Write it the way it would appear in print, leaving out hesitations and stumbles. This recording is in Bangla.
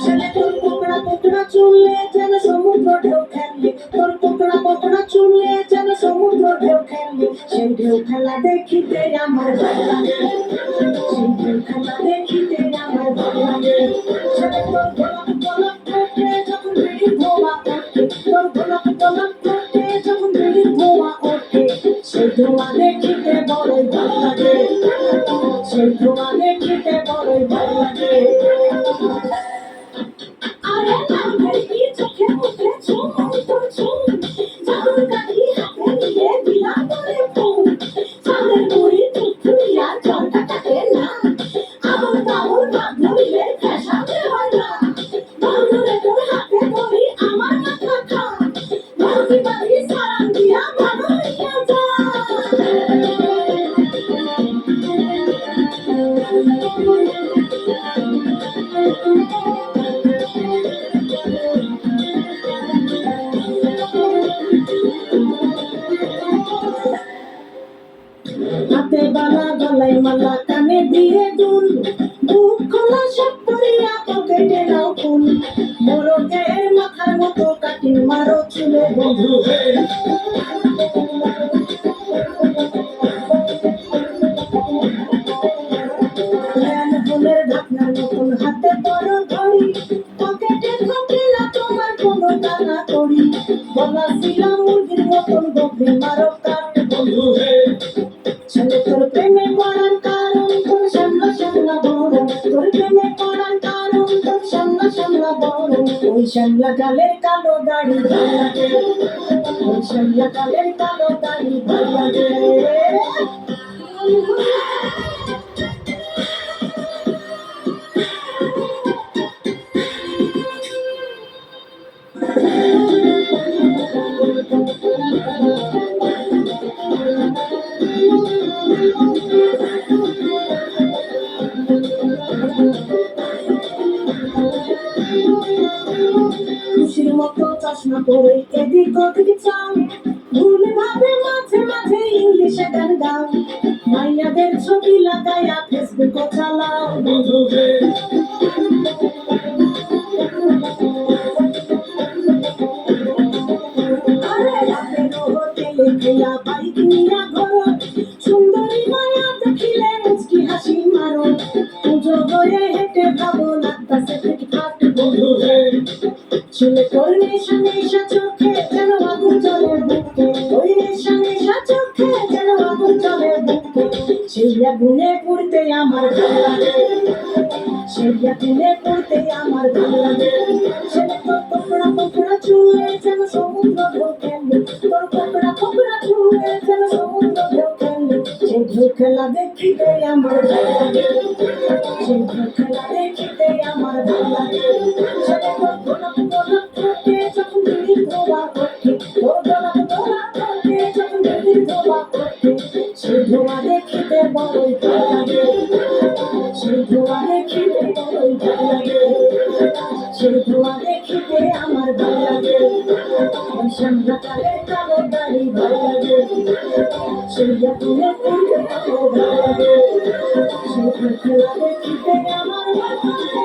ছেলে তোর কোকড়া কোকড়া চুলে যেন সমুদ্র ঢেউ খেললি, তোর কোকড়া কোকড়া চুলে যেন সমুদ্র ঢেউ খেললি, সেই ঢেউ খেলা দেখিতে আমার ভালো লাগে, সেই ঢেউ খেলা দেখিতে আমার ভালো লাগে। ছেলে তোর গোলাপ গোলাপ ঠোঁটে যখন বিড়ির ধোঁয়া ওঠে, তোর গোলাপ গোলাপ ঠোঁটে যখন বিড়ির ধোঁয়া ওঠে, সেই ধোঁয়া দেখিতে বড়ই ভালো লাগে, সেই ধোঁয়া দেখিতে বড়ই ভালো লাগে। আরে নামের কি চোখে মুখে চুম তোর চুম, জাদুর কাঠি হাতে নিয়ে দিলা করে ফোন, চাঁদের মুড়ি চুচুড়িয়া জলটা কাটে না, আবল তাবল ভাব ধরিলে ফেসাতে হয় না, বন্ধুরে তোর হাতে ধরি আমার মাথা খা, বাড়ি বাড়ি সারান দিয়া ভালো হইয়া যা। হাতে বালা গলায় মালা কানে দিয়ে দুল, বুক খোলা সব করিয়া পকেটে নাও ফুল, মোরগের মাথার মতো কাটিং মারো চুলে বন্ধু হে। ফুলের ঢাকনার মতন হাতে বড় ঘড়ি, পকেটে থাকে না তোমার কোনো টানা করি, গলা শিলা মুরগির মতন গভীর মারো কাট বন্ধু হে। ছেলে তোর প্রেমে পড়ার কারণ তোর সামনা সামনা বড়, তোর প্রেমে পড়ার কারণ তোর সামনা সামনা বড়, ওই শ্যামলা কালের কালো দাড়ি ভালো লাগে, ওই শ্যামলা কালের কালো দাড়ি ভালো লাগে। খুশির মতো চশমা পরে এদিক ওদিক চাও, ভুলে ভাবে মাঝে মাঝে ইংলিশে গান গাও, মাইয়াদের ছবি লাগাইয়া ফেসবুক চালাও বন্ধু হে। আরে রাতের হোটেলে খেয়া বাইক নিয়া ঘোরো, সুন্দরী মায়া দেখিলে মুচকি হাসি মারো, পুজো হয়ে হেঁটে ভাবো লাগতাছে ফিটফাট বন্ধু হে। ছেলে তোর নেশা নেশা চোখে যেন আগুন জ্বলে বুকে, ওই নেশা নেশা চোখে যেন আগুন জ্বলে বুকে, সেই আগুনে পুড়তে আমার ভালো লাগে, সেই আগুনে পুড়তে আমার ভালো লাগে। ছেলে তোর কোকড়া কোকড়া চুলে যেন সমুদ্র ঢেউ খেলে, তোর কোকড়া কোকড়া চুলে যেন সমুদ্র ঢেউ খেলে, সেই ঢেউ খেলা দেখিতে আমার ভালো লাগে, সেই ঢেউ খেলা দেখিতে আমার ভালো লাগে। ছেলে তোর গোলাপ গোলাপ ঠোঁটে যখন বিড়ির ধোঁয়া ওঠে, তোর গোলাপ গোলাপ ঠোঁটে যখন বিড়ির ধোঁয়া ওঠে, সেই ধোঁয়া দেখিতে বড়ই ভালো লাগে, সেই ধোঁয়া দেখিতে বড়ই ভালো লাগে, সেই ধোঁয়া দেখিতে আমার ভালো লাগে, ওই শ্যামলা কালের কালো দাড়ি ভালো লাগে, সেই আগুনে পুড়তে আমার ভালো লাগে, সেই খেলা দেখিতে আমার ভালো লাগে।